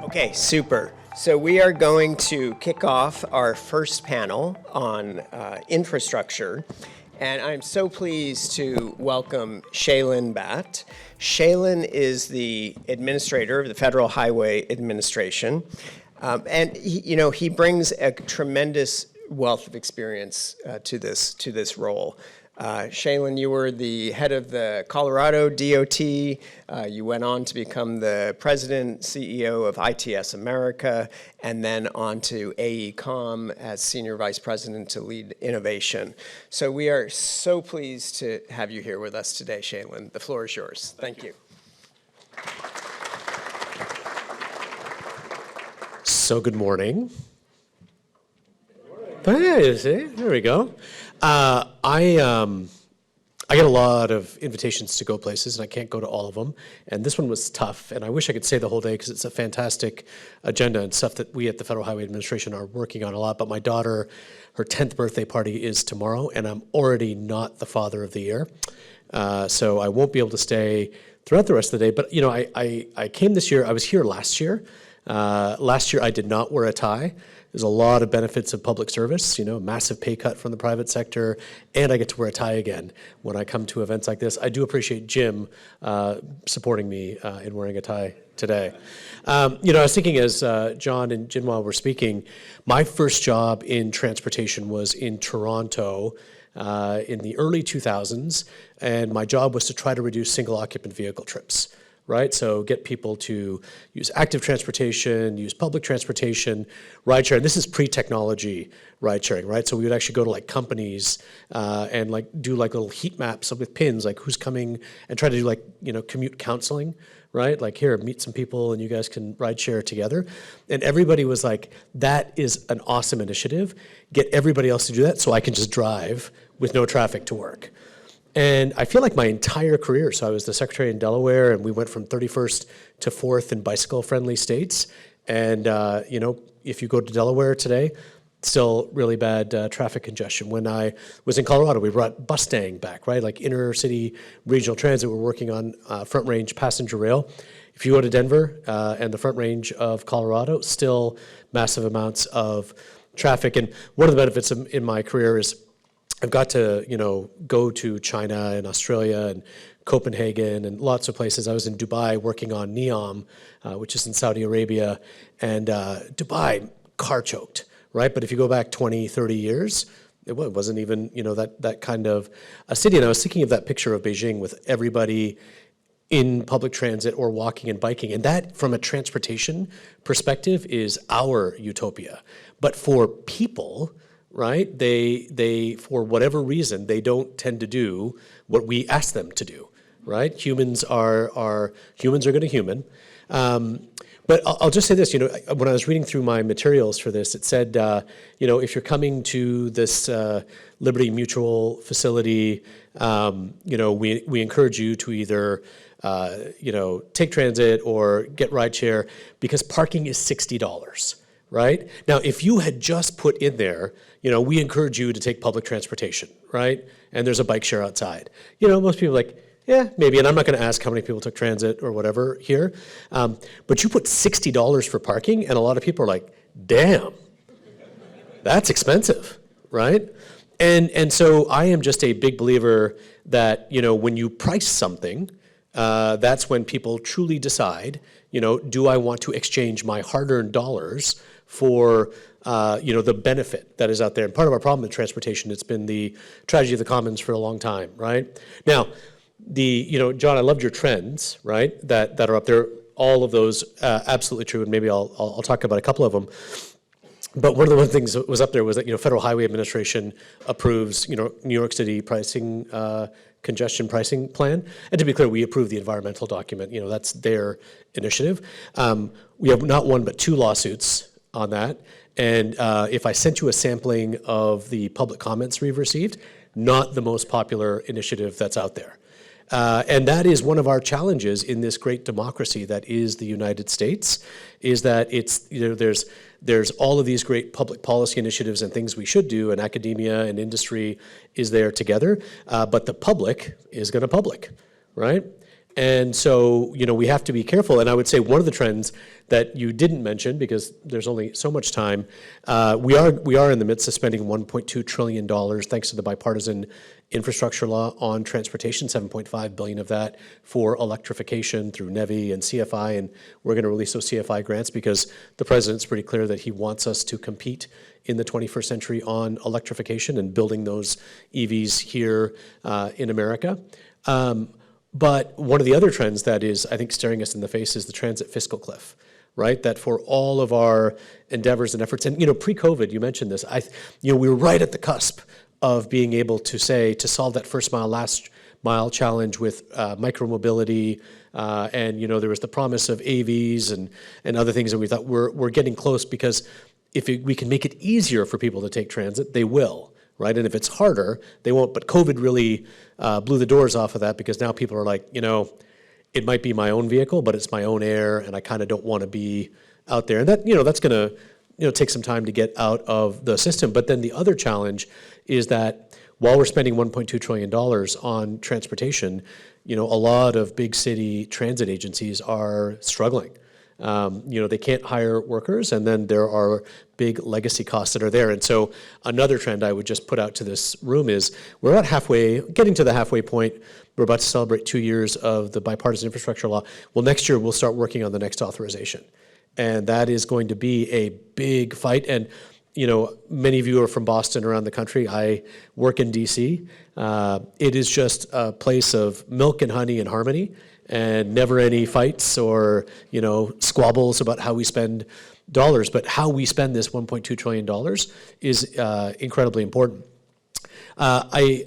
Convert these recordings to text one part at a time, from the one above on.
Okay, super. So we are going to kick off our first panel on infrastructure. And I'm so pleased to welcome Shailen Bhatt. Shailen is the administrator of the Federal Highway Administration. And he brings a tremendous wealth of experience to this role. Shailen, you were the head of the Colorado DOT. You went on to become the president, CEO of ITS America, and then on to AECom as senior vice president to lead innovation. So we are so pleased to have you here with us today, Shailen. The floor is yours. Thank you. So good morning. Hey, see, there we go. I get a lot of invitations to go places, and I can't go to all of them. And this one was tough, and I wish I could stay the whole day because it's a fantastic agenda and stuff that we at the Federal Highway Administration are working on a lot. But my daughter, her 10th birthday party is tomorrow, and I'm already not the father of the year. So I won't be able to stay throughout the rest of the day. But, I came this year. I was here last year. Last year, I did not wear a tie. There's a lot of benefits of public service, massive pay cut from the private sector, and I get to wear a tie again when I come to events like this. I do appreciate Jim supporting me in wearing a tie today. I was thinking as John and Jinwoo were speaking, my first job in transportation was in Toronto in the early 2000s, and my job was to try to reduce single occupant vehicle trips. Right, so get people to use active transportation, use public transportation, ride sharing. This is pre-technology ride sharing, right? So we would actually go to like companies and do little heat maps with pins, like who's coming, and try to do commute counseling, right? Like here, meet some people and you guys can ride share together. And everybody was like, that is an awesome initiative. Get everybody else to do that so I can just drive with no traffic to work. And I feel like my entire career, so I was the secretary in Delaware, and we went from 31st to 4th in bicycle-friendly states. And, if you go to Delaware today, still really bad traffic congestion. When I was in Colorado, we brought Bustang back, right? Like inner city regional transit, we're working on Front Range passenger rail. If you go to Denver and the Front Range of Colorado, still massive amounts of traffic. And one of the benefits in my career is I've got to, go to China and Australia and Copenhagen and lots of places. I was in Dubai working on NEOM, which is in Saudi Arabia, and Dubai, car choked, right? But if you go back 20, 30 years, it wasn't even, that kind of a city. And I was thinking of that picture of Beijing with everybody in public transit or walking and biking. And that, from a transportation perspective, is our utopia. But for people, right? They for whatever reason, they don't tend to do what we ask them to do, right? Humans are going to human. But I'll just say this, when I was reading through my materials for this, it said, if you're coming to this Liberty Mutual facility, we encourage you to either take transit or get rideshare because parking is $60. Right? Now, if you had just put in there, we encourage you to take public transportation, right? And there's a bike share outside. Most people are like, yeah, maybe. And I'm not going to ask how many people took transit or whatever here. But you put $60 for parking, and a lot of people are like, damn, that's expensive, right? And so I am just a big believer that, when you price something, that's when people truly decide, do I want to exchange my hard-earned dollars for, the benefit that is out there. And part of our problem in transportation, it's been the tragedy of the commons for a long time, right? Now, John, I loved your trends, right, that are up there. All of those, absolutely true, and maybe I'll talk about a couple of them. But one of the things that was up there was that, Federal Highway Administration approves, New York City pricing, congestion pricing plan. And to be clear, we approve the environmental document. That's their initiative. We have not one but two lawsuits on that. And if I sent you a sampling of the public comments we've received, not the most popular initiative that's out there. And that is one of our challenges in this great democracy that is the United States, is that it's, there's all of these great public policy initiatives and things we should do, and academia and industry is there together, but the public is going to public, right? And so, we have to be careful. And I would say one of the trends that you didn't mention, because there's only so much time, we are in the midst of spending $1.2 trillion, thanks to the bipartisan infrastructure law on transportation, $7.5 billion of that for electrification through NEVI and CFI. And we're going to release those CFI grants because the president's pretty clear that he wants us to compete in the 21st century on electrification and building those EVs here in America. But one of the other trends that is, I think, staring us in the face is the transit fiscal cliff, right? That for all of our endeavors and efforts, and pre-COVID, you mentioned this, we were right at the cusp of being able to solve that first mile, last mile challenge with micromobility, and there was the promise of AVs and other things, and we thought we're getting close because if we can make it easier for people to take transit, they will. Right, and if it's harder, they won't. But COVID really blew the doors off of that because now people are like, it might be my own vehicle, but it's my own air, and I kind of don't want to be out there. And that, that's going to, take some time to get out of the system. But then the other challenge is that while we're spending $1.2 trillion on transportation, a lot of big city transit agencies are struggling. They can't hire workers, and then there are big legacy costs that are there. And so another trend I would just put out to this room is we're at getting to the halfway point. We're about to celebrate 2 years of the bipartisan infrastructure law. Well, next year we'll start working on the next authorization. And that is going to be a big fight. And, many of you are from Boston, around the country. I work in DC. It is just a place of milk and honey and harmony, and never any fights or, squabbles about how we spend dollars. But how we spend this $1.2 trillion is incredibly important. I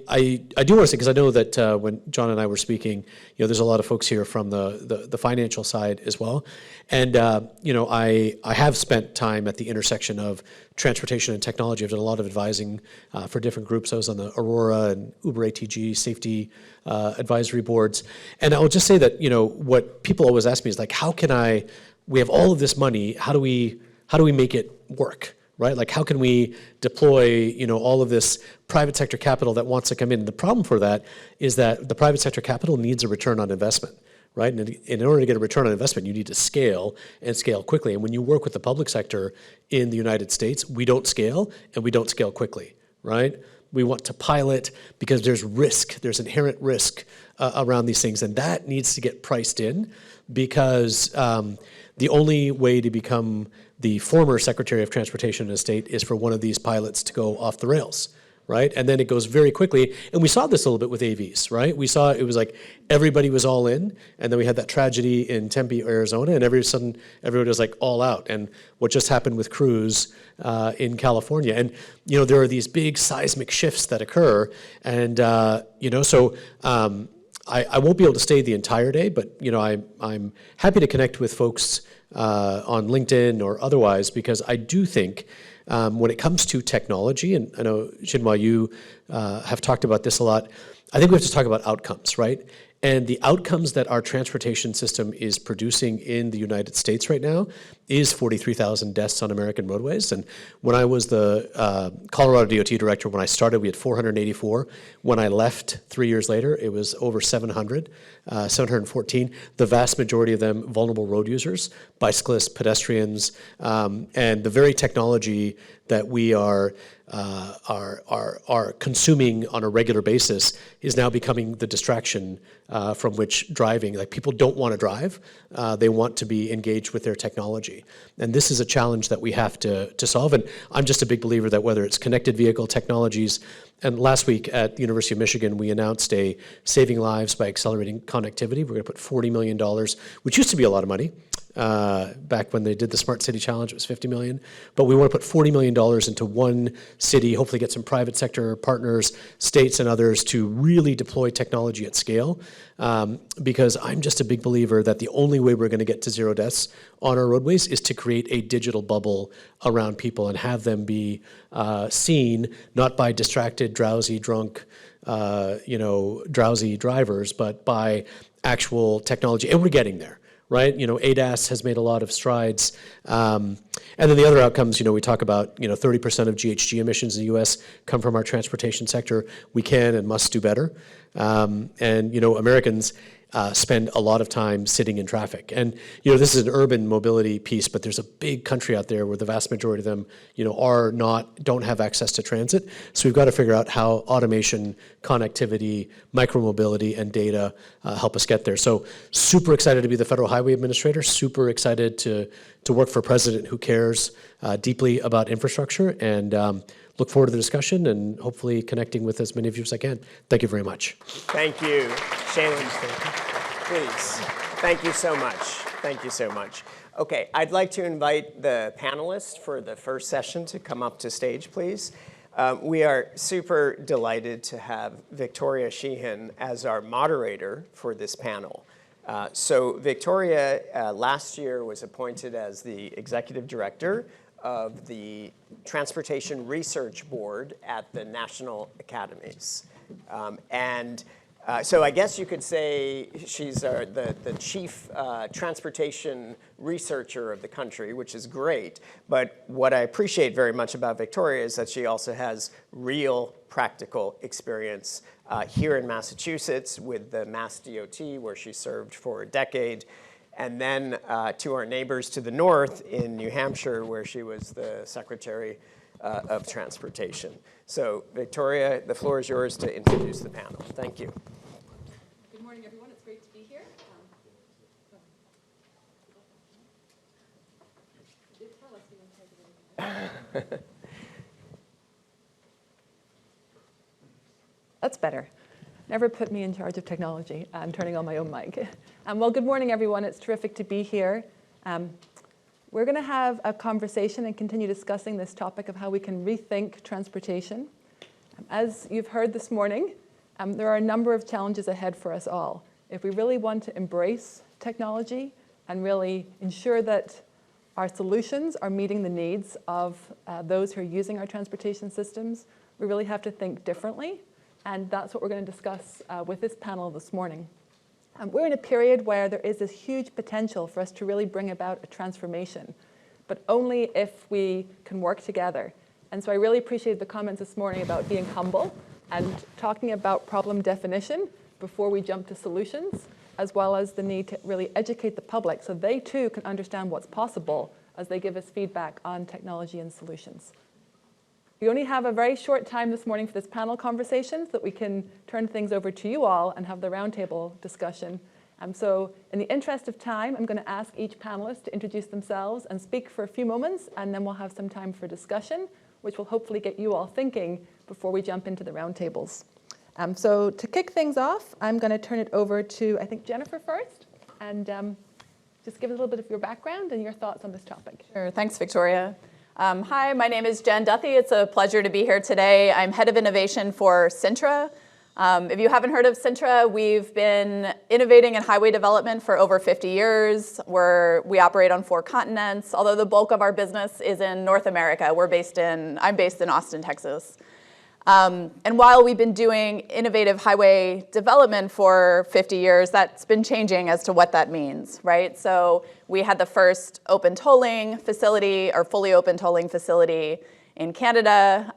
do want to say, because I know that when John and I were speaking, there's a lot of folks here from the financial side as well. And, I have spent time at the intersection of transportation and technology. I've done a lot of advising for different groups. I was on the Aurora and Uber ATG safety advisory boards. And I will just say that, what people always ask me is like, we have all of this money, how do we make it work? Right? Like, how can we deploy, all of this private sector capital that wants to come in? And the problem for that is that the private sector capital needs a return on investment, right? And in order to get a return on investment, you need to scale and scale quickly. And when you work with the public sector in the United States, we don't scale and we don't scale quickly, right? We want to pilot because there's risk, there's inherent risk around these things. And that needs to get priced in because the only way to become the former Secretary of Transportation in a state is for one of these pilots to go off the rails, right? And then it goes very quickly. And we saw this a little bit with AVs, right? We saw it was like everybody was all in, and then we had that tragedy in Tempe, Arizona, and every of a sudden everybody was like all out. And what just happened with Cruise in California. And, there are these big seismic shifts that occur. And, so I won't be able to stay the entire day, but, I'm happy to connect with folks on LinkedIn or otherwise, because I do think when it comes to technology, and I know, Xinhua, you have talked about this a lot, I think we have to talk about outcomes, right? And the outcomes that our transportation system is producing in the United States right now is 43,000 deaths on American roadways. And when I was the Colorado DOT director, when I started, we had 484. When I left 3 years later, it was over 714. The vast majority of them vulnerable road users, bicyclists, pedestrians, and the very technology that we are consuming on a regular basis is now becoming the distraction from which driving, like people don't want to drive, they want to be engaged with their technology. And this is a challenge that we have to solve. And I'm just a big believer that whether it's connected vehicle technologies, and last week at the University of Michigan, we announced a Saving Lives by Accelerating Connectivity. We're going to put $40 million, which used to be a lot of money. Back when they did the Smart City Challenge, it was $50 million. But we want to put $40 million into one city, hopefully get some private sector partners, states and others to really deploy technology at scale. Because I'm just a big believer that the only way we're going to get to zero deaths on our roadways is to create a digital bubble around people and have them be seen not by distracted, drowsy, drunk, drowsy drivers, but by actual technology. And we're getting there. Right, ADAS has made a lot of strides, and then the other outcomes. We talk about 30% of GHG emissions in the U.S. come from our transportation sector. We can and must do better, and Americans. spend a lot of time sitting in traffic. And this is an urban mobility piece, but there's a big country out there where the vast majority of them don't have access to transit. So we've got to figure out how automation, connectivity, micromobility, and data help us get there. So super excited to be the Federal Highway Administrator, super excited to work for a president who cares deeply about infrastructure, and look forward to the discussion and hopefully connecting with as many of you as I can. Thank you very much. Thank you. Shailen, please. Thank you so much. Thank you so much. Okay, I'd like to invite the panelists for the first session to come up to stage, please. We are super delighted to have Victoria Sheehan as our moderator for this panel. So Victoria last year was appointed as the executive director of the Transportation Research Board at the National Academies. So I guess you could say she's the chief transportation researcher of the country, which is great. But what I appreciate very much about Victoria is that she also has real practical experience here in Massachusetts with the Mass DOT, where she served for a decade, and then to our neighbors to the north in New Hampshire, where she was the Secretary of Transportation. So Victoria, the floor is yours to introduce the panel. Thank you. Good morning, everyone. It's great to be here. That's better. Never put me in charge of technology. I'm turning on my own mic. Well, good morning, everyone. It's terrific to be here. We're going to have a conversation and continue discussing this topic of how we can rethink transportation. As you've heard this morning, there are a number of challenges ahead for us all. If we really want to embrace technology and really ensure that our solutions are meeting the needs of those who are using our transportation systems, we really have to think differently. And that's what we're going to discuss with this panel this morning. We're in a period where there is this huge potential for us to really bring about a transformation, but only if we can work together. And so I really appreciated the comments this morning about being humble and talking about problem definition before we jump to solutions, as well as the need to really educate the public so they too can understand what's possible as they give us feedback on technology and solutions. We only have a very short time this morning for this panel conversation so that we can turn things over to you all and have the roundtable discussion. So in the interest of time, I'm going to ask each panelist to introduce themselves and speak for a few moments, and then we'll have some time for discussion, which will hopefully get you all thinking before we jump into the roundtables. So to kick things off, I'm going to turn it over to, I think, Jennifer first, and just give us a little bit of your background and your thoughts on this topic. Sure. Thanks, Victoria. Hi, my name is Jen Duthie. It's a pleasure to be here today. I'm head of innovation for Cintra. If you haven't heard of Cintra, we've been innovating in highway development for over 50 years. We operate on 4 continents, although the bulk of our business is in North America. I'm based in Austin, Texas. And while we've been doing innovative highway development for 50 years, that's been changing as to what that means, right? So we had the first open tolling facility, or fully open tolling facility in Canada.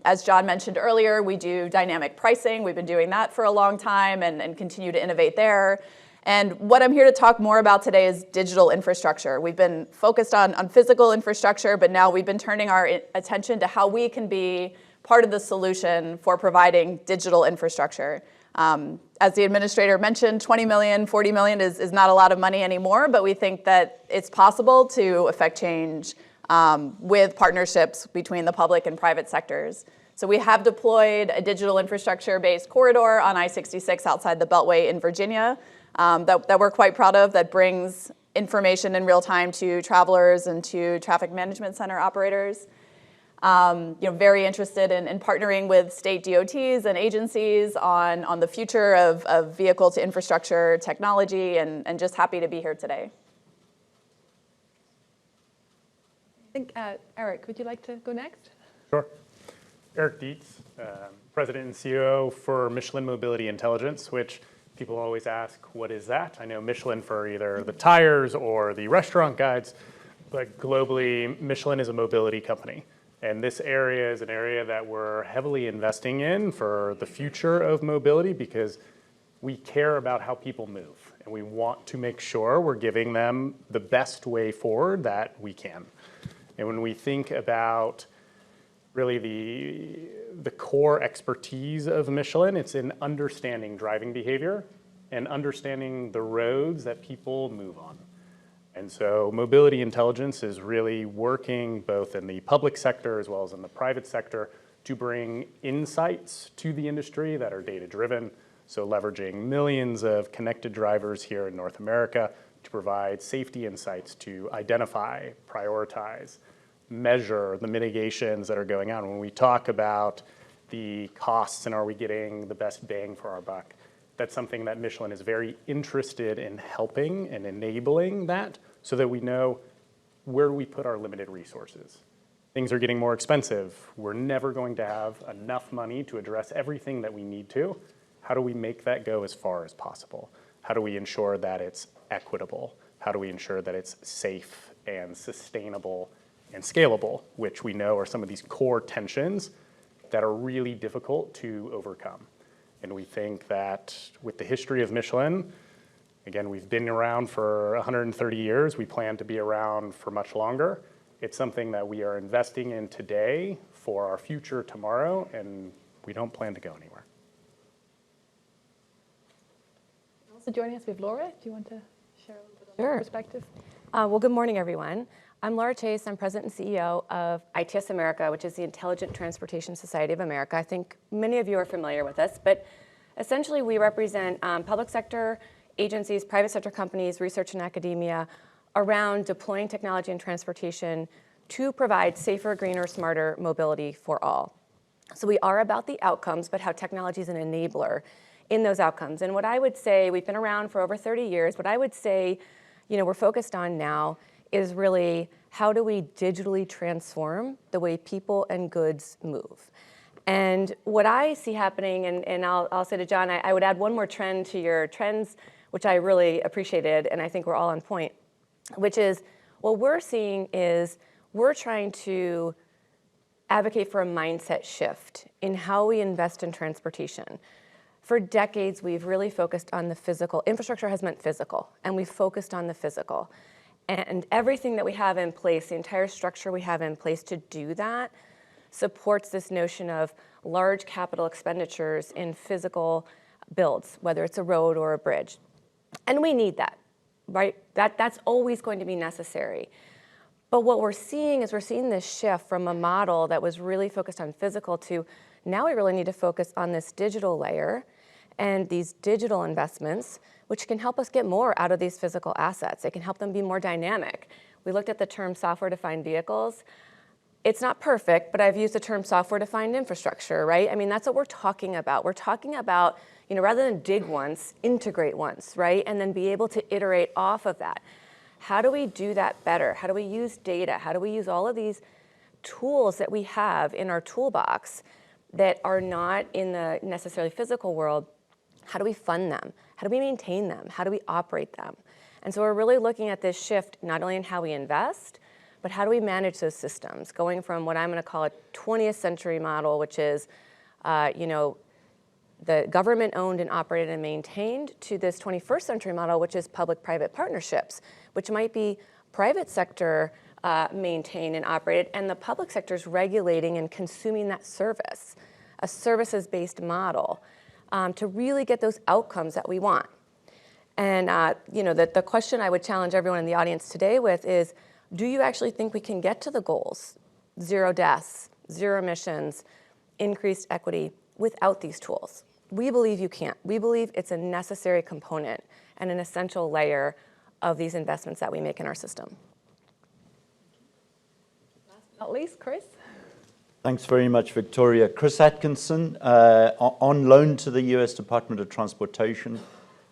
As John mentioned earlier, we do dynamic pricing. We've been doing that for a long time and continue to innovate there. And what I'm here to talk more about today is digital infrastructure. We've been focused on physical infrastructure, but now we've been turning our attention to how we can be part of the solution for providing digital infrastructure. As the administrator mentioned, 20 million, 40 million is not a lot of money anymore, but we think that it's possible to affect change with partnerships between the public and private sectors. So we have deployed a digital infrastructure-based corridor on I-66 outside the Beltway in Virginia that we're quite proud of, that brings information in real time to travelers and to traffic management center operators. Very interested in partnering with state DOTs and agencies on the future of vehicle to infrastructure technology, and just happy to be here today. I think, Erik, would you like to go next? Sure. Erik Dietz, President and CEO for Michelin Mobility Intelligence, which people always ask, what is that? I know Michelin for either the tires or the restaurant guides, but globally, Michelin is a mobility company. And this area is an area that we're heavily investing in for the future of mobility, because we care about how people move, and we want to make sure we're giving them the best way forward that we can. And when we think about really the core expertise of Michelin, it's in understanding driving behavior and understanding the roads that people move on. And so mobility intelligence is really working both in the public sector as well as in the private sector to bring insights to the industry that are data-driven. So leveraging millions of connected drivers here in North America to provide safety insights to identify, prioritize, measure the mitigations that are going on. When we talk about the costs and are we getting the best bang for our buck, that's something that Michelin is very interested in helping and enabling that so that we know where do we put our limited resources. Things are getting more expensive. We're never going to have enough money to address everything that we need to. How do we make that go as far as possible? How do we ensure that it's equitable? How do we ensure that it's safe and sustainable and scalable, which we know are some of these core tensions that are really difficult to overcome. And we think that with the history of Michelin, again, we've been around for 130 years. We plan to be around for much longer. It's something that we are investing in today for our future tomorrow, and we don't plan to go anywhere. Also joining us, we have Laura. Do you want to share a little bit of Sure. perspective? Well, good morning, everyone. I'm Laura Chace. I'm President and CEO of ITS America, which is the Intelligent Transportation Society of America. I think many of you are familiar with us, but essentially we represent public sector agencies, private sector companies, research and academia around deploying technology and transportation to provide safer, greener, smarter mobility for all. So we are about the outcomes, but how technology is an enabler in those outcomes. And what I would say, we've been around for over 30 years, what I would say, we're focused on now is really how do we digitally transform the way people and goods move. And what I see happening, and I'll say to John, I would add one more trend to your trends, which I really appreciated, and I think we're all on point, which is what we're seeing is we're trying to advocate for a mindset shift in how we invest in transportation. For decades, we've really focused on the physical. Infrastructure has meant physical, and we've focused on the physical. And everything that we have in place, the entire structure we have in place to do that, supports this notion of large capital expenditures in physical builds, whether it's a road or a bridge. And we need that, right? That's always going to be necessary. But what we're seeing is we're seeing this shift from a model that was really focused on physical to now we really need to focus on this digital layer and these digital investments, which can help us get more out of these physical assets. It can help them be more dynamic. We looked at the term software-defined vehicles. It's not perfect, but I've used the term software-defined infrastructure, right? I mean, that's what we're talking about. We're talking about, rather than dig once, integrate once, right? And then be able to iterate off of that. How do we do that better? How do we use data? How do we use all of these tools that we have in our toolbox that are not in the necessarily physical world? How do we fund them? How do we maintain them? How do we operate them? And so we're really looking at this shift not only in how we invest, but how do we manage those systems, going from what I'm going to call a 20th century model, which is, the government owned and operated and maintained, to this 21st century model, which is public-private partnerships, which might be private sector maintained and operated, and the public sector is regulating and consuming that service, a services-based model. To really get those outcomes that we want. And the question I would challenge everyone in the audience today with is, do you actually think we can get to the goals, 0 deaths, 0 emissions, increased equity, without these tools? We believe you can't. We believe it's a necessary component and an essential layer of these investments that we make in our system. Last but not least, Chris. Thanks very much, Victoria. Chris Atkinson, on loan to the US Department of Transportation.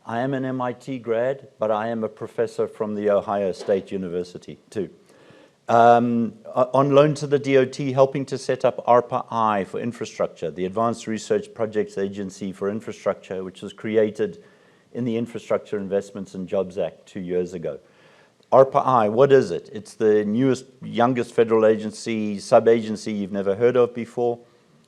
I am an MIT grad, but I am a professor from the Ohio State University, too. On loan to the DOT, helping to set up ARPA-I for infrastructure, the Advanced Research Projects Agency for Infrastructure, which was created in the Infrastructure Investments and Jobs Act 2 years ago. ARPA-I, what is it? It's the newest, youngest federal agency, sub-agency you've never heard of before.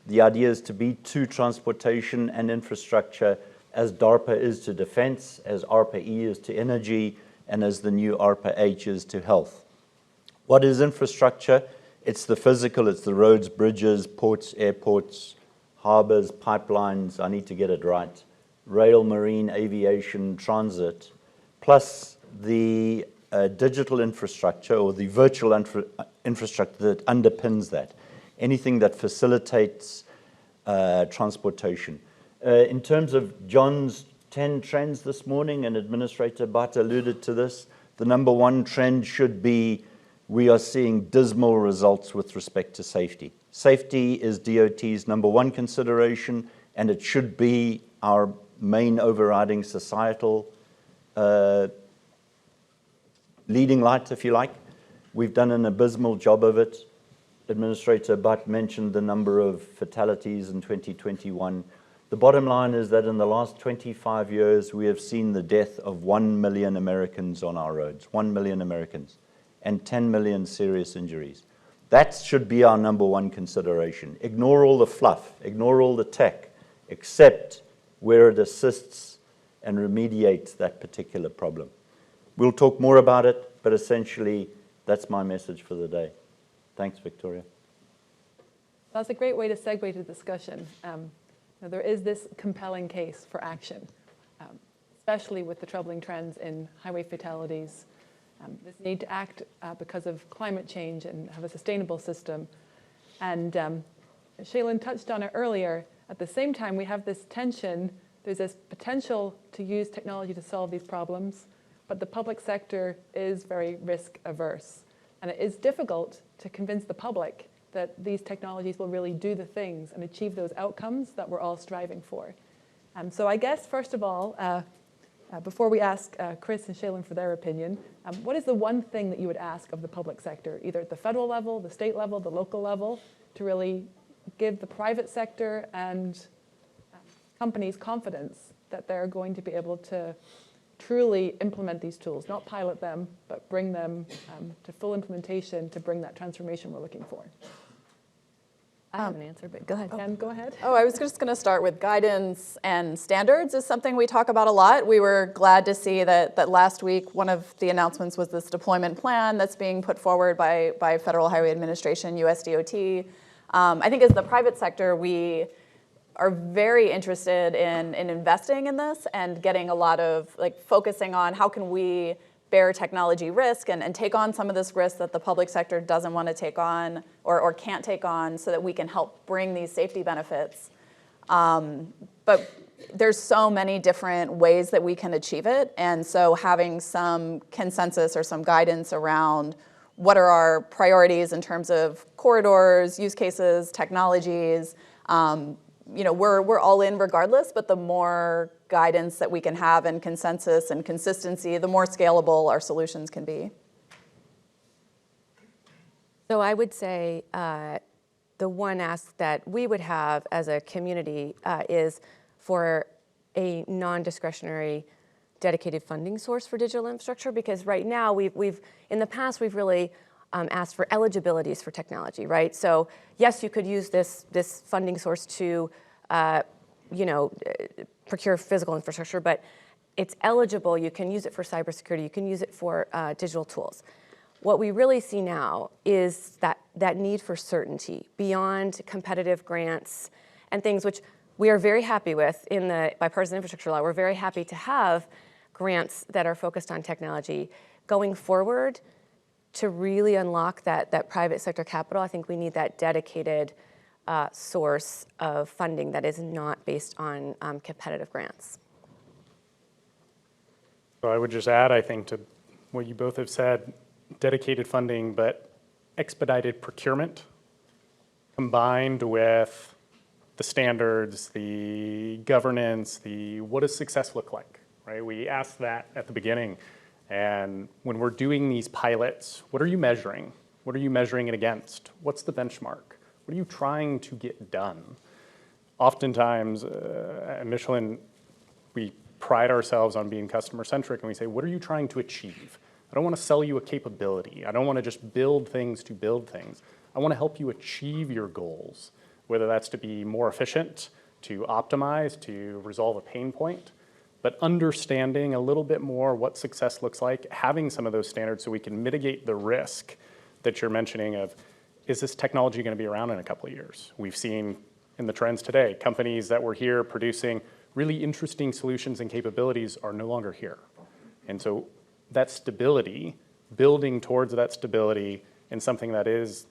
The idea is to be to transportation and infrastructure as DARPA is to defense, as ARPA-I is to energy, and as the new ARPA-H is to health. What is infrastructure? It's the physical, it's the roads, bridges, ports, airports, harbors, pipelines, I need to get it right, rail, marine, aviation, transit, plus the digital infrastructure or the virtual infrastructure that underpins that. Anything that facilitates transportation. In terms of John's 10 trends this morning, and Administrator Bhatt alluded to this, the number one trend should be we are seeing dismal results with respect to safety. Safety is DOT's number one consideration, and it should be our main overriding societal leading light, if you like. We've done an abysmal job of it. Administrator Bhatt mentioned the number of fatalities in 2021. The bottom line is that in the last 25 years, we have seen the death of 1 million Americans on our roads, 1 million Americans, and 10 million serious injuries. That should be our number one consideration. Ignore all the fluff, ignore all the tech, except where it assists and remediates that particular problem. We'll talk more about it, but essentially, that's my message for the day. Thanks, Victoria. That's a great way to segue to the discussion. There is this compelling case for action, especially with the troubling trends in highway fatalities, this need to act because of climate change and have a sustainable system. And Shailen touched on it earlier. At the same time, we have this tension. There's this potential to use technology to solve these problems, but the public sector is very risk averse. And it is difficult to convince the public that these technologies will really do the things and achieve those outcomes that we're all striving for. So I guess, first of all, before we ask Chris and Shailen for their opinion, what is the one thing that you would ask of the public sector, either at the federal level, the state level, the local level, to really give the private sector and companies confidence that they're going to be able to truly implement these tools, not pilot them, but bring them to full implementation to bring that transformation we're looking for? I have an answer, but go ahead. Ken, go ahead. Oh, I was just going to start with guidance and standards is something we talk about a lot. We were glad to see that last week one of the announcements was this deployment plan that's being put forward by Federal Highway Administration, USDOT. I think as the private sector, we are very interested in investing in this and getting a lot of, focusing on how can we bear technology risk and take on some of this risk that the public sector doesn't want to take on or can't take on so that we can help bring these safety benefits. But there's so many different ways that we can achieve it. And so having some consensus or some guidance around what are our priorities in terms of corridors, use cases, technologies, we're all in regardless, but the more guidance that we can have and consensus and consistency, the more scalable our solutions can be. So I would say the one ask that we would have as a community is for a non-discretionary dedicated funding source for digital infrastructure, because right now we've in the past we've really asked for eligibilities for technology, right? So yes, you could use this funding source to procure physical infrastructure, but it's eligible. You can use it for cybersecurity. You can use it for digital tools. What we really see now is that need for certainty beyond competitive grants and things which we are very happy with in the bipartisan infrastructure law. We're very happy to have grants that are focused on technology. Going forward, to really unlock that private sector capital, I think we need that dedicated source of funding that is not based on competitive grants. So I would just add, I think, to what you both have said, dedicated funding, but expedited procurement combined with the standards, the governance, what does success look like, right? We asked that at the beginning. And when we're doing these pilots, what are you measuring? What are you measuring it against? What's the benchmark? What are you trying to get done? Oftentimes, at Michelin, we pride ourselves on being customer-centric, and we say, what are you trying to achieve? I don't want to sell you a capability. I don't want to just build things to build things. I want to help you achieve your goals, whether that's to be more efficient, to optimize, to resolve a pain point, but understanding a little bit more what success looks like, having some of those standards so we can mitigate the risk that you're mentioning of, is this technology going to be around in a couple of years? We've seen in the trends today, companies that were here producing really interesting solutions and capabilities are no longer here. And so that stability, building towards that stability and something that is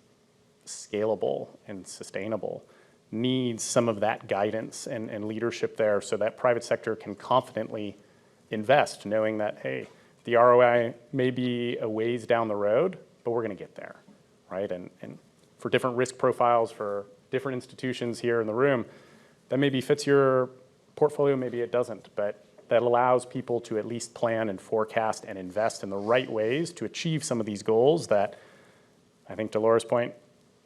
scalable and sustainable needs some of that guidance and leadership there so that private sector can confidently invest, knowing that, hey, the ROI may be a ways down the road, but we're going to get there, right? And for different risk profiles, for different institutions here in the room, that maybe fits your portfolio, maybe it doesn't, but that allows people to at least plan and forecast and invest in the right ways to achieve some of these goals that, I think to Laura's point,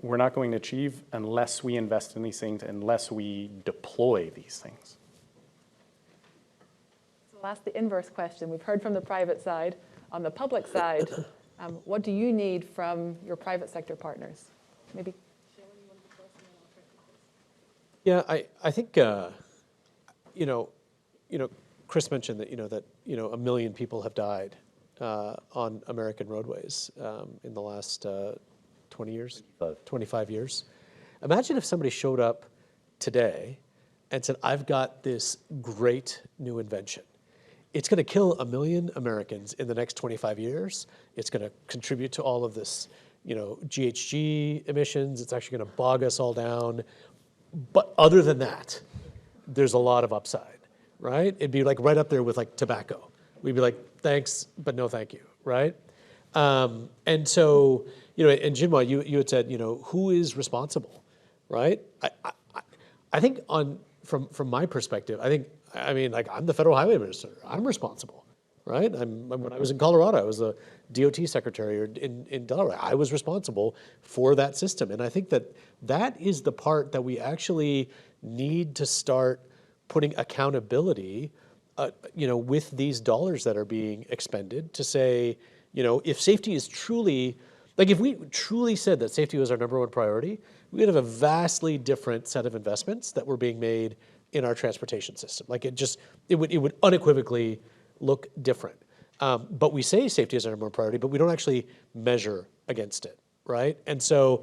we're not going to achieve unless we invest in these things, unless we deploy these things. So I'll ask the inverse question. We've heard from the private side. On the public side, what do you need from your private sector partners? Maybe Shailen, you want to go first, and then I'll try to Yeah, I think Chris mentioned that 1 million people have died on American roadways in the last 20 years, 25 years. Imagine if somebody showed up today and said, I've got this great new invention. It's going to kill 1 million Americans in the next 25 years. It's going to contribute to all of this, GHG emissions. It's actually going to bog us all down. But other than that, there's a lot of upside, right? It'd be like right up there with like tobacco. We'd be like, thanks, but no thank you, right? And so, and Jinma, you had said, who is responsible, right? I think from my perspective, I'm the Federal Highway Administrator. I'm responsible, right? When I was in Colorado, I was a DOT secretary, or in Delaware, I was responsible for that system. And I think that is the part that we actually need to start putting accountability, with these dollars that are being expended to say, if safety is truly, if we truly said that safety was our number one priority, we would have a vastly different set of investments that were being made in our transportation system. It would unequivocally look different. But we say safety is our number one priority, but we don't actually measure against it, right? And so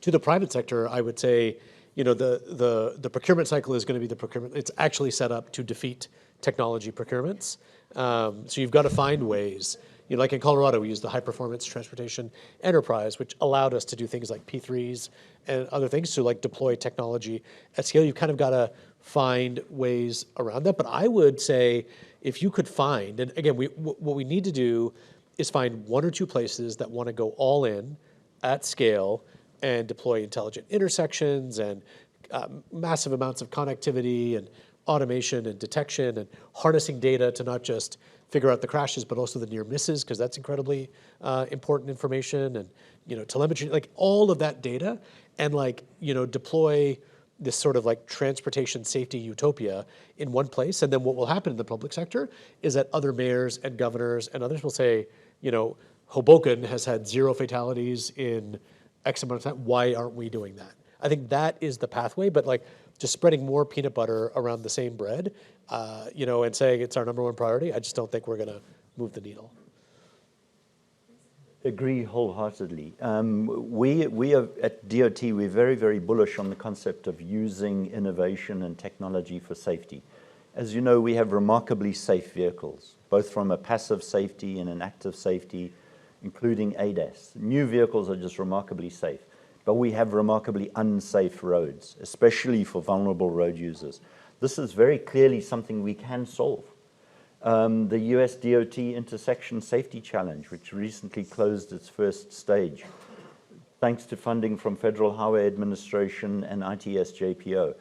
to the private sector, I would say, the procurement cycle is going to be the procurement. It's actually set up to defeat technology procurements. So you've got to find ways. Like in Colorado, we used the High Performance Transportation Enterprise, which allowed us to do things like P3s and other things to deploy technology at scale. You've kind of got to find ways around that. But I would say if you could find, and again, what we need to do is find 1 or 2 places that want to go all in at scale and deploy intelligent intersections and massive amounts of connectivity and automation and detection and harnessing data to not just figure out the crashes, but also the near misses, because that's incredibly important information, and telemetry, all of that data, and deploy this sort of transportation safety utopia in one place. And then what will happen in the public sector is that other mayors and governors and others will say, Hoboken has had 0 fatalities in X amount of time. Why aren't we doing that? I think that is the pathway, but just spreading more peanut butter around the same bread, and saying it's our number one priority, I just don't think we're going to move the needle. Agree wholeheartedly. We are at DOT, we're very, very bullish on the concept of using innovation and technology for safety. As you know, we have remarkably safe vehicles, both from a passive safety and an active safety, including ADAS. New vehicles are just remarkably safe, but we have remarkably unsafe roads, especially for vulnerable road users. This is very clearly something we can solve. The USDOT Intersection Safety Challenge, which recently closed its first stage, thanks to funding from Federal Highway Administration and ITS JPO.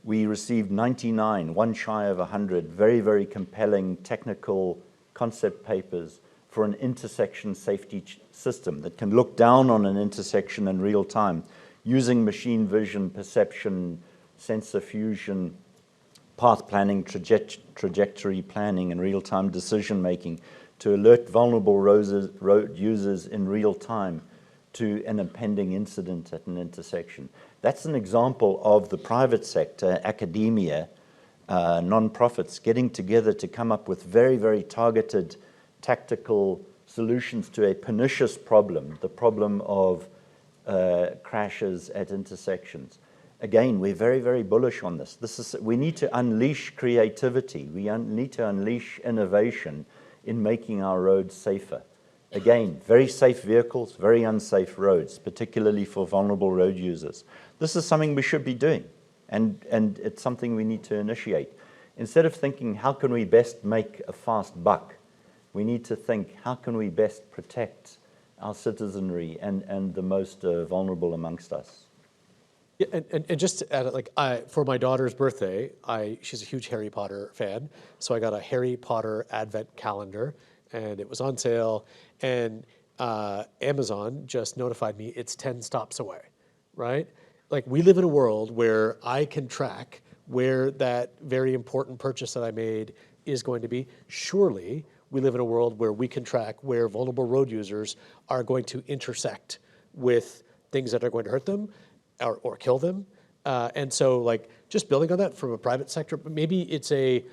We received 99, one shy of 100, very, very compelling technical concept papers for an intersection safety system that can look down on an intersection in real time using machine vision, perception, sensor fusion, path planning, trajectory planning, and real-time decision-making to alert vulnerable road users in real time to an impending incident at an intersection. That's an example of the private sector, academia, non-profits getting together to come up with very, very targeted tactical solutions to a pernicious problem, the problem of crashes at intersections. Again, we're very, very bullish on this. We need to unleash creativity. We need to unleash innovation in making our roads safer. Again, very safe vehicles, very unsafe roads, particularly for vulnerable road users. This is something we should be doing, and it's something we need to initiate. Instead of thinking, how can we best make a fast buck, we need to think, how can we best protect our citizenry and the most vulnerable amongst us? Yeah, and just to add, like, for my daughter's birthday, she's a huge Harry Potter fan, so I got a Harry Potter advent calendar, and it was on sale, and Amazon just notified me it's 10 stops away, right? Like, we live in a world where I can track where that very important purchase that I made is going to be. Surely, we live in a world where we can track where vulnerable road users are going to intersect with things that are going to hurt them or kill them. And so, like, just building on that from a private sector, maybe it's a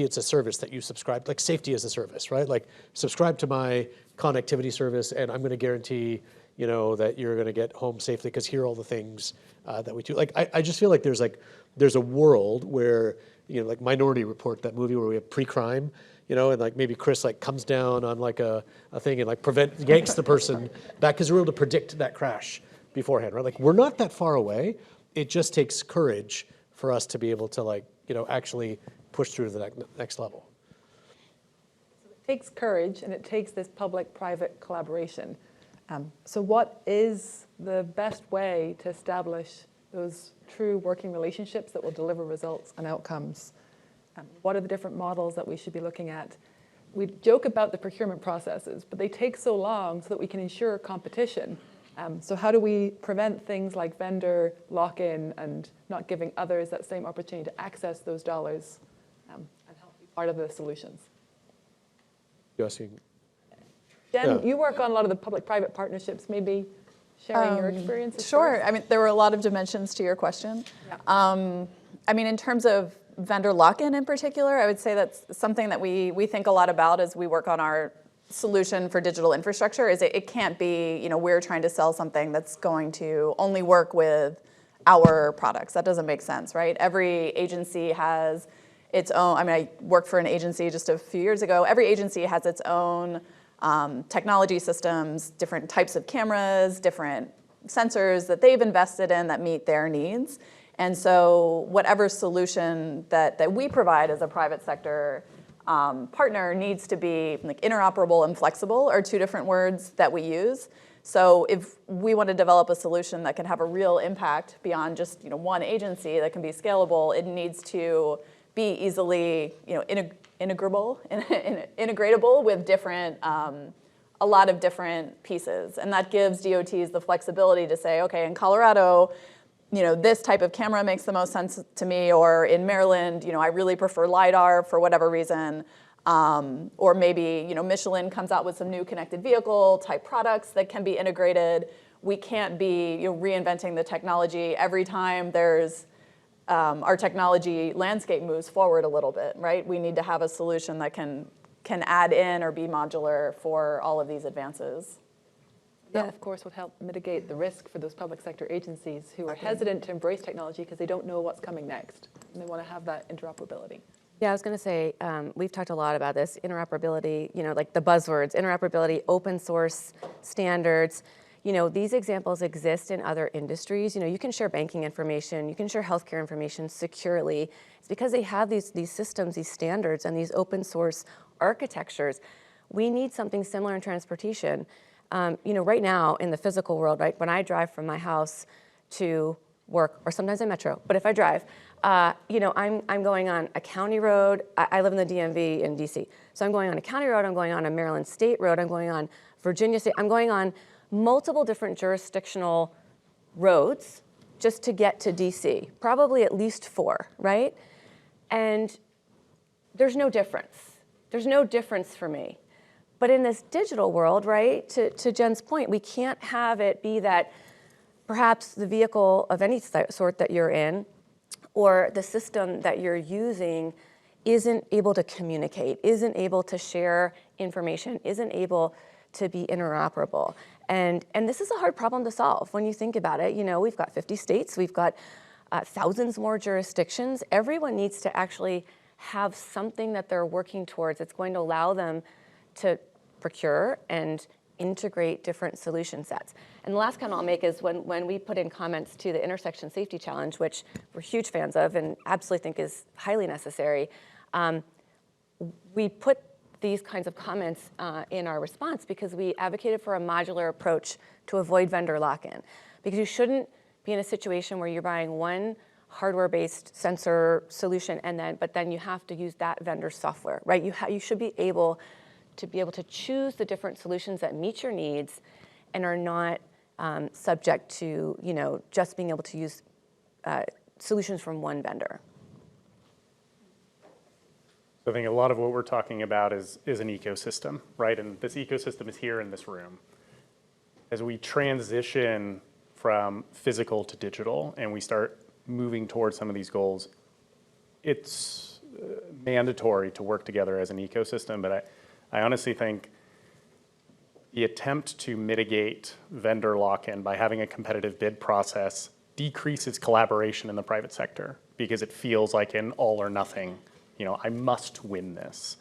service that you subscribe, like safety as a service, right? Like, subscribe to my connectivity service, and I'm going to guarantee, that you're going to get home safely because here are all the things that we do. Like, I just feel like there's a world where, like Minority Report, that movie where we have pre-crime, and like maybe Chris like comes down on like a thing and like yanks the person back because we're able to predict that crash beforehand, right? Like, we're not that far away. It just takes courage for us to be able to actually push through to the next level. It takes courage, and it takes this public-private collaboration. So what is the best way to establish those true working relationships that will deliver results and outcomes? What are the different models that we should be looking at? We joke about the procurement processes, but they take so long so that we can ensure competition. So how do we prevent things like vendor lock-in and not giving others that same opportunity to access those dollars and help be part of the solutions? You asking? Jen, you work on a lot of the public-private partnerships, maybe sharing your experiences? Sure. first? I mean, there were a lot of dimensions to your question. Yeah. I mean, in terms of vendor lock-in in particular, I would say that's something that we think a lot about as we work on our solution for digital infrastructure. Is it can't be, we're trying to sell something that's going to only work with our products. That doesn't make sense, right? Every agency has its own, I worked for an agency just a few years ago. Every agency has its own technology systems, different types of cameras, different sensors that they've invested in that meet their needs. And so whatever solution that we provide as a private sector partner needs to be like interoperable and flexible are two different words that we use. So if we want to develop a solution that can have a real impact beyond just one agency that can be scalable, it needs to be easily integratable with different a lot of different pieces. And that gives DOTs the flexibility to say, okay, in Colorado, this type of camera makes the most sense to me, or in Maryland, I really prefer LiDAR for whatever reason. Or maybe, Michelin comes out with some new connected vehicle type products that can be integrated. We can't be reinventing the technology every time there's our technology landscape moves forward a little bit, right? We need to have a solution that can add in or be modular for all of these advances. That, of course, would help mitigate the risk for those public sector agencies who are hesitant to embrace technology because they don't know what's coming next, and they want to have that interoperability. Yeah, I was going to say, we've talked a lot about this, interoperability, like the buzzwords, interoperability, open source standards. These examples exist in other industries. You can share banking information, you can share healthcare information securely. It's because they have these systems, these standards, and these open source architectures. We need something similar in transportation. Right now in the physical world, right, when I drive from my house to work, or sometimes in metro, but if I drive, I'm going on a county road. I live in the DMV in DC. So I'm going on a county road, I'm going on a Maryland state road, I'm going on Virginia state, I'm going on multiple different jurisdictional roads just to get to DC, probably at least 4, right? And there's no difference. There's no difference for me. But in this digital world, right, to Jen's point, we can't have it be that perhaps the vehicle of any sort that you're in or the system that you're using isn't able to communicate, isn't able to share information, isn't able to be interoperable. And this is a hard problem to solve when you think about it. You know, we've got 50 states, we've got thousands more jurisdictions. Everyone needs to actually have something that they're working towards. It's going to allow them to procure and integrate different solution sets. And the last comment I'll make is when we put in comments to the intersection safety challenge, which we're huge fans of and absolutely think is highly necessary, we put these kinds of comments in our response because we advocated for a modular approach to avoid vendor lock-in. Because you shouldn't be in a situation where you're buying one hardware-based sensor solution but then you have to use that vendor software, right? You should be able to choose the different solutions that meet your needs and are not subject to, you know, just being able to use solutions from one vendor. I think a lot of what we're talking about is an ecosystem, right? And this ecosystem is here in this room. As we transition from physical to digital and we start moving towards some of these goals, it's mandatory to work together as an ecosystem. But I honestly think the attempt to mitigate vendor lock-in by having a competitive bid process decreases collaboration in the private sector because it feels like an all or nothing. You know, I must win this.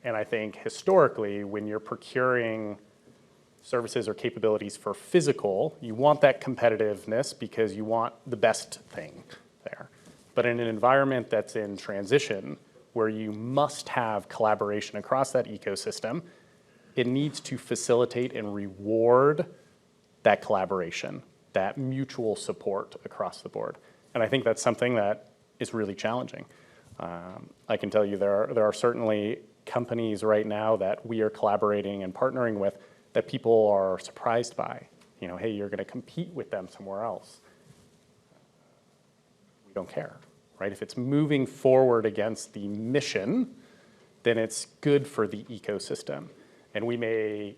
And I think historically, when you're procuring services or capabilities for physical, you want that competitiveness because you want the best thing there. But in an environment that's in transition, where you must have collaboration across that ecosystem, it needs to facilitate and reward that collaboration, that mutual support across the board. And I think that's something that is really challenging. I can tell you there are certainly companies right now that we are collaborating and partnering with that people are surprised by. You know, hey, you're going to compete with them somewhere else. We don't care, right? If it's moving forward against the mission, then it's good for the ecosystem. And we may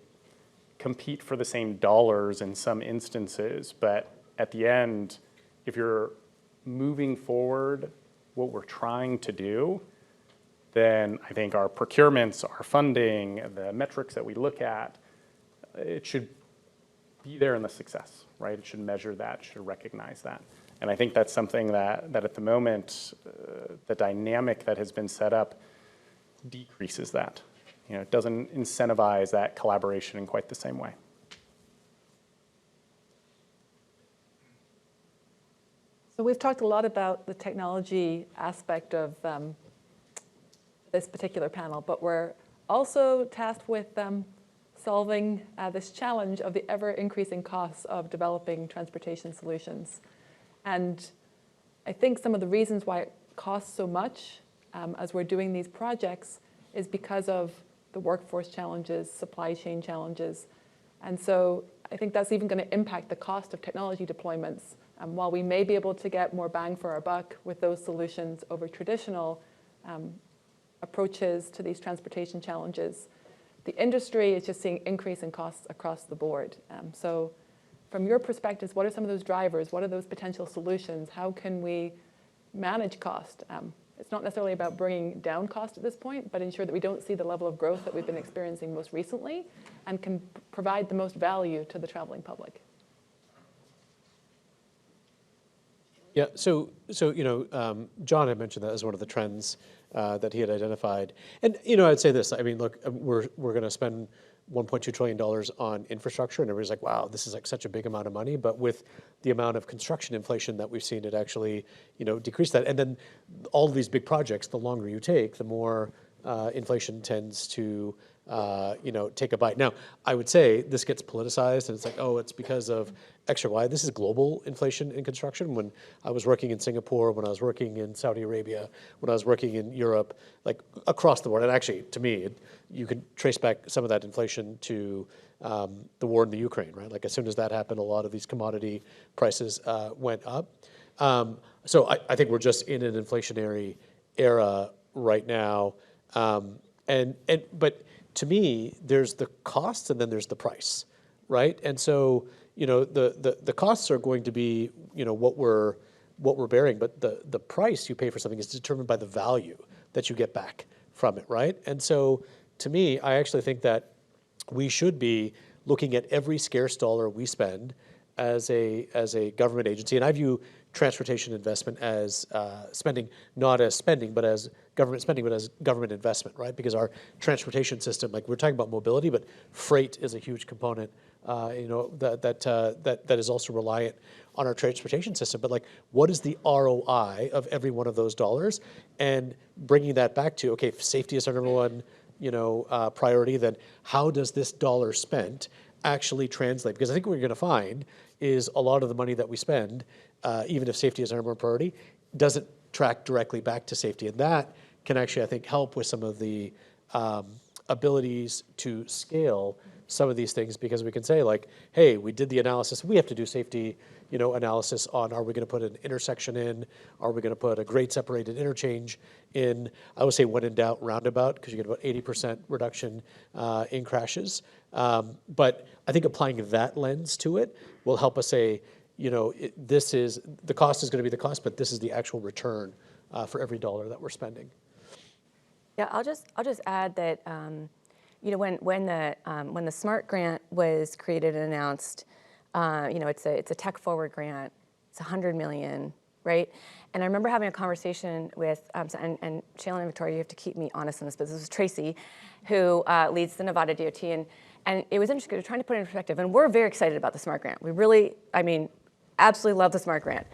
compete for the same dollars in some instances, but at the end, if you're moving forward what we're trying to do, then I think our procurements, our funding, the metrics that we look at, it should be there in the success, right? It should measure that, should recognize that. And I think that's something that at the moment, the dynamic that has been set up decreases that. You know, it doesn't incentivize that collaboration in quite the same way. So we've talked a lot about the technology aspect of this particular panel, but we're also tasked with solving this challenge of the ever-increasing costs of developing transportation solutions. And I think some of the reasons why it costs so much as we're doing these projects is because of the workforce challenges, supply chain challenges. And so I think that's even going to impact the cost of technology deployments. While we may be able to get more bang for our buck with those solutions over traditional approaches to these transportation challenges, the industry is just seeing increase in costs across the board. So from your perspectives, what are some of those drivers? What are those potential solutions? How can we manage cost? It's not necessarily about bringing down cost at this point, but ensure that we don't see the level of growth that we've been experiencing most recently and can provide the most value to the traveling public. Yeah, so you know, John had mentioned that as one of the trends that he had identified. And, you know, I'd say this, I mean, look, we're going to spend $1.2 trillion on infrastructure, and everybody's like, wow, this is like such a big amount of money. But with the amount of construction inflation that we've seen, it actually, you know, decreased that. And then all of these big projects, the longer you take, the more inflation tends to, you know, take a bite. Now, I would say this gets politicized, and it's like, oh, it's because of X or Y. This is global inflation in construction. When I was working in Singapore, when I was working in Saudi Arabia, when I was working in Europe, like across the board, and actually, to me, you could trace back some of that inflation to the war in the Ukraine, right? Like as soon as that happened, a lot of these commodity prices went up. So I think we're just in an inflationary era right now. But to me, there's the cost and then there's the price, right? And so, the costs are going to be, what we're bearing, but the price you pay for something is determined by the value that you get back from it, right? And so, to me, I actually think that we should be looking at every scarce dollar we spend as a government agency, and I view transportation investment as spending, not as spending, but as government spending, but as government investment, right? Because our transportation system, like we're talking about mobility, but freight is a huge component, that is also reliant on our transportation system. But like, what is the ROI of every one of those dollars? And bringing that back to, okay, if safety is our number one, priority, then how does this dollar spent actually translate? Because I think what you're going to find is a lot of the money that we spend, even if safety is our number one priority, doesn't track directly back to safety. And that can actually, I think, help with some of the abilities to scale some of these things, because we can say like, hey, we did the analysis. We have to do safety, analysis on, are we going to put an intersection in? Are we going to put a grade separated interchange in? I would say when in doubt, roundabout, because you get about 80% reduction in crashes. But I think applying that lens to it will help us say, this is, the cost is going to be the cost, but this is the actual return for every dollar that we're spending. Yeah, I'll just add that when the SMART grant was created and announced, it's a tech forward grant. It's $100 million, right? And I remember having a conversation with and Shailen and Victoria, you have to keep me honest on this, but this was Tracy, who leads the Nevada DOT, and it was interesting. We're trying to put it in perspective, and we're very excited about the SMART grant. We really, absolutely love the SMART grant.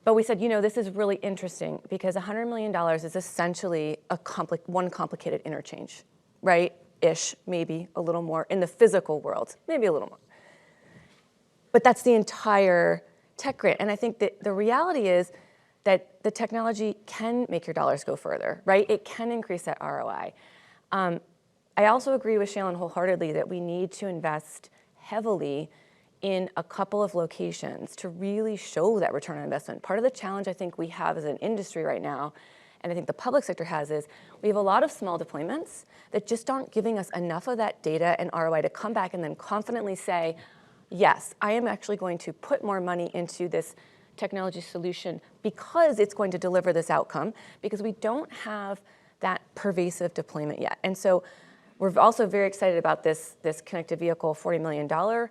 But we said, this is really interesting because $100 million is essentially one complicated interchange, right? Ish, maybe a little more in the physical world, maybe a little more. But that's the entire tech grant. And I think that the reality is that the technology can make your dollars go further, right? It can increase that ROI. I also agree with Shailen wholeheartedly that we need to invest heavily in a couple of locations to really show that return on investment. Part of the challenge I think we have as an industry right now, and I think the public sector has, is we have a lot of small deployments that just aren't giving us enough of that data and ROI to come back and then confidently say, yes, I am actually going to put more money into this technology solution because it's going to deliver this outcome, because we don't have that pervasive deployment yet. And so we're also very excited about this connected vehicle $40 million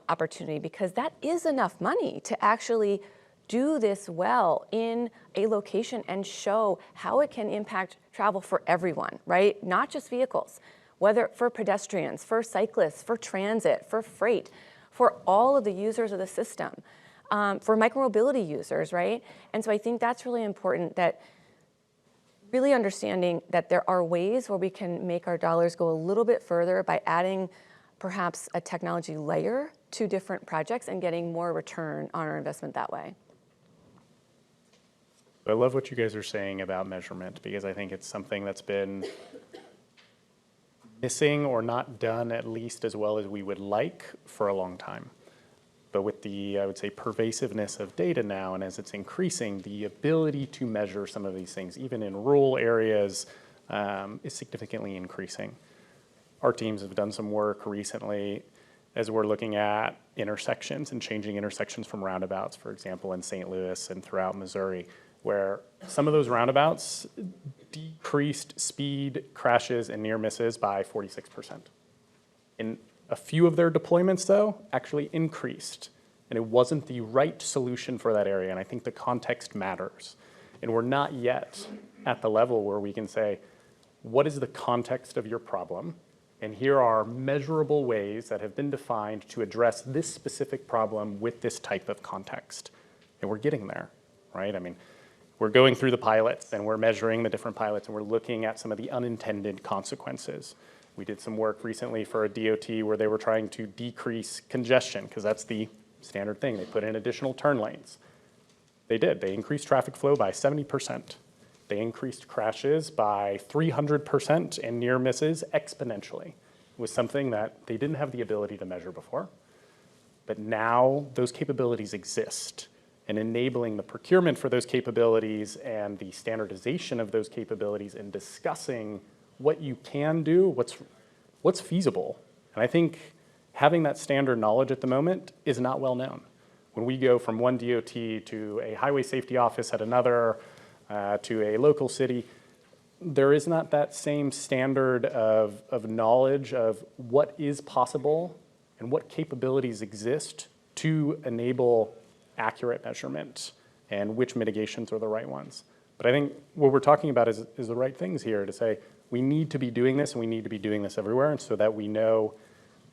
opportunity, because that is enough money to actually do this well in a location and show how it can impact travel for everyone, right? Not just vehicles, whether for pedestrians, for cyclists, for transit, for freight, for all of the users of the system, for micromobility users, right? And so I think that's really important, that really understanding that there are ways where we can make our dollars go a little bit further by adding perhaps a technology layer to different projects and getting more return on our investment that way. I love what you guys are saying about measurement, because I think it's something that's been missing or not done at least as well as we would like for a long time. But with the, I would say, pervasiveness of data now, and as it's increasing, the ability to measure some of these things, even in rural areas, is significantly increasing. Our teams have done some work recently as we're looking at intersections and changing intersections from roundabouts, for example, in St. Louis and throughout Missouri, where some of those roundabouts decreased speed, crashes, and near misses by 46%. In a few of their deployments, though, actually increased, and it wasn't the right solution for that area, and I think the context matters. And we're not yet at the level where we can say, what is the context of your problem? And here are measurable ways that have been defined to address this specific problem with this type of context. And we're getting there, right? I mean, we're going through the pilots and we're measuring the different pilots and we're looking at some of the unintended consequences. We did some work recently for a DOT where they were trying to decrease congestion, because that's the standard thing. They put in additional turn lanes. They did. They increased traffic flow by 70%. They increased crashes by 300% and near misses exponentially. It was something that they didn't have the ability to measure before. But now those capabilities exist. And enabling the procurement for those capabilities and the standardization of those capabilities and discussing what you can do, what's feasible. And I think having that standard knowledge at the moment is not well known. When we go from one DOT to a highway safety office at another, to a local city, there is not that same standard of knowledge of what is possible and what capabilities exist to enable accurate measurement and which mitigations are the right ones. But I think what we're talking about is the right things here to say, we need to be doing this and we need to be doing this everywhere, and so that we know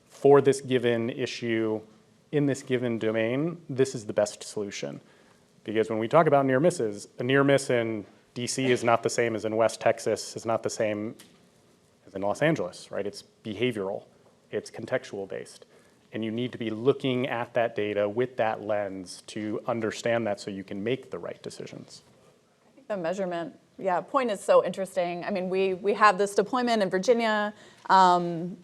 for this given issue, in this given domain, this is the best solution. Because when we talk about near misses, a near miss in DC is not the same as in West Texas, is not the same as in Los Angeles, right? It's behavioral, it's contextual based. And you need to be looking at that data with that lens to understand that so you can make the right decisions. I think the measurement, point is so interesting. I mean, we have this deployment in Virginia, and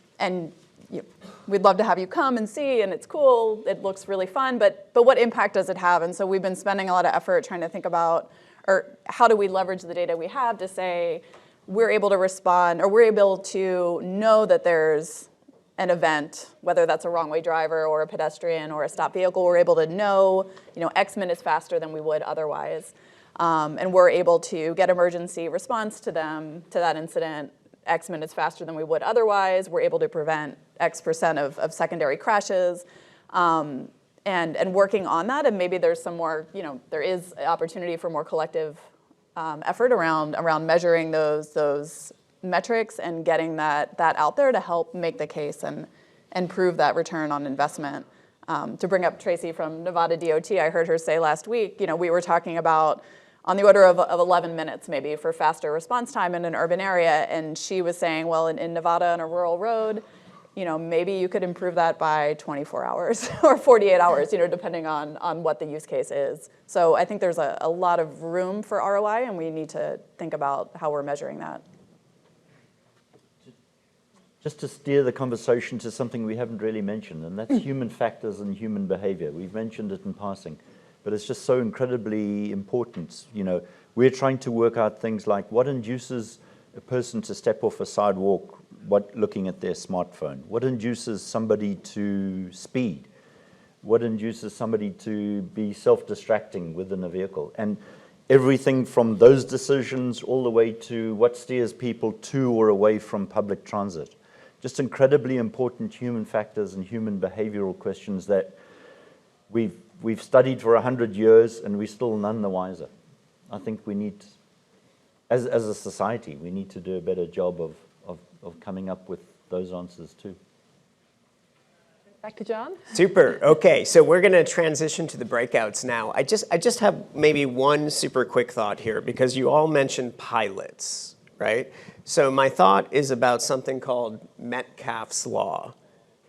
we'd love to have you come and see, and it's cool, it looks really fun, but what impact does it have? And so we've been spending a lot of effort trying to think about, or how do we leverage the data we have to say, we're able to respond, or we're able to know that there's an event, whether that's a wrong way driver or a pedestrian or a stopped vehicle, we're able to know, X minutes faster than we would otherwise. And we're able to get emergency response to that incident X minutes faster than we would otherwise. We're able to prevent X percent of secondary crashes. And working on that, and maybe there's some more, there is opportunity for more collective effort around measuring those metrics and getting that out there to help make the case and prove that return on investment. To bring up Tracy from Nevada DOT, I heard her say last week, we were talking about on the order of 11 minutes maybe for faster response time in an urban area, and she was saying, well, in Nevada on a rural road, maybe you could improve that by 24 hours or 48 hours, depending on what the use case is. So I think there's a lot of room for ROI, and we need to think about how we're measuring that. Just to steer the conversation to something we haven't really mentioned, and that's human factors and human behavior. We've mentioned it in passing, but it's just so incredibly important. We're trying to work out things like what induces a person to step off a sidewalk looking at their smartphone, what induces somebody to speed, what induces somebody to be self-distracting within a vehicle, and everything from those decisions all the way to what steers people to or away from public transit. Just incredibly important human factors and human behavioral questions that we've studied for 100 years and we're still none the wiser. I think we need, as a society, we need to do a better job of coming up with those answers too. Back to John. Super. Okay, so we're going to transition to the breakouts now. I just have maybe one super quick thought here, because you all mentioned pilots, right? So my thought is about something called Metcalfe's law,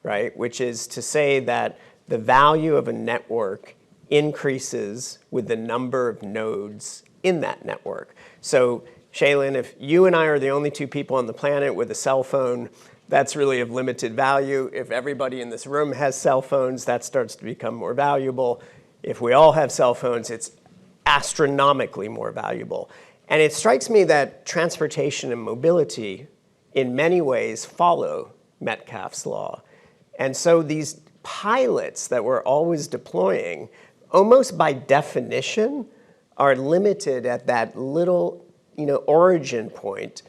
right? Which is to say that the value of a network increases with the number of nodes in that network. So Shailen, if you and I are the only two people on the planet with a cell phone, that's really of limited value. If everybody in this room has cell phones, that starts to become more valuable. If we all have cell phones, it's astronomically more valuable. And it strikes me that transportation and mobility, in many ways, follow Metcalfe's law. And so these pilots that we're always deploying, almost by definition, are limited at that little origin point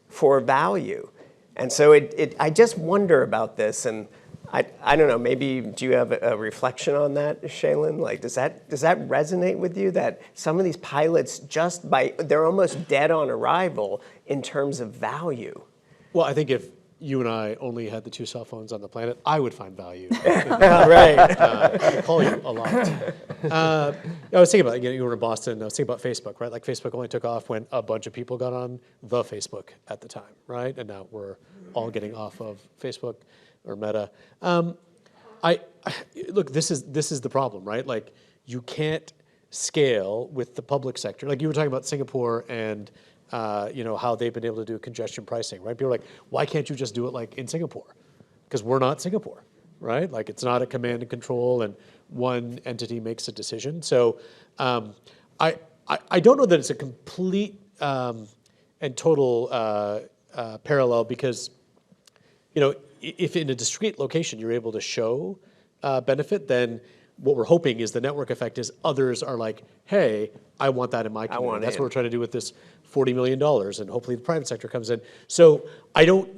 for value. And so I just wonder about this, and I don't know, maybe do you have a reflection on that, Shailen? Like, does that resonate with you, that some of these pilots they're almost dead on arrival in terms of value? Well, I think if you and I only had the two cell phones on the planet, I would find value. Right. I call you a lot. I was thinking about, you were in Boston, I was thinking about Facebook, right? Like Facebook only took off when a bunch of people got on the Facebook at the time, right? And now we're all getting off of Facebook or Meta. Look, this is the problem, right? Like, you can't scale with the public sector. Like you were talking about Singapore and how they've been able to do congestion pricing, right? People are like, why can't you just do it like in Singapore? Because we're not Singapore, right? Like, it's not a command and control and one entity makes a decision. So I don't know that it's a complete and total parallel because, if in a discrete location you're able to show benefit, then what we're hoping is the network effect is others are like, hey, I want that in my community. That's what we're trying to do with this $40 million, and hopefully the private sector comes in. So I don't,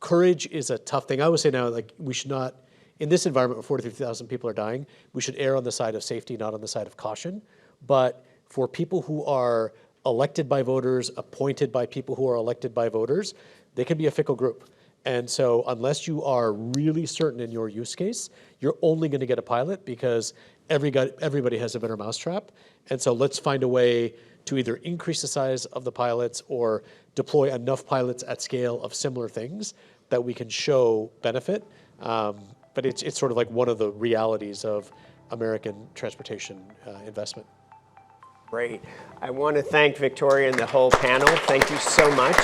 courage is a tough thing. I would say now, like, we should not, in this environment where 43,000 people are dying, we should err on the side of safety, not on the side of caution. But for people who are elected by voters, appointed by people who are elected by voters, they can be a fickle group. And so unless you are really certain in your use case, you're only going to get a pilot because everybody has a better mousetrap. And so let's find a way to either increase the size of the pilots or deploy enough pilots at scale of similar things that we can show benefit. But it's sort of like one of the realities of American transportation investment. Great. I want to thank Victoria and the whole panel. Thank you so much.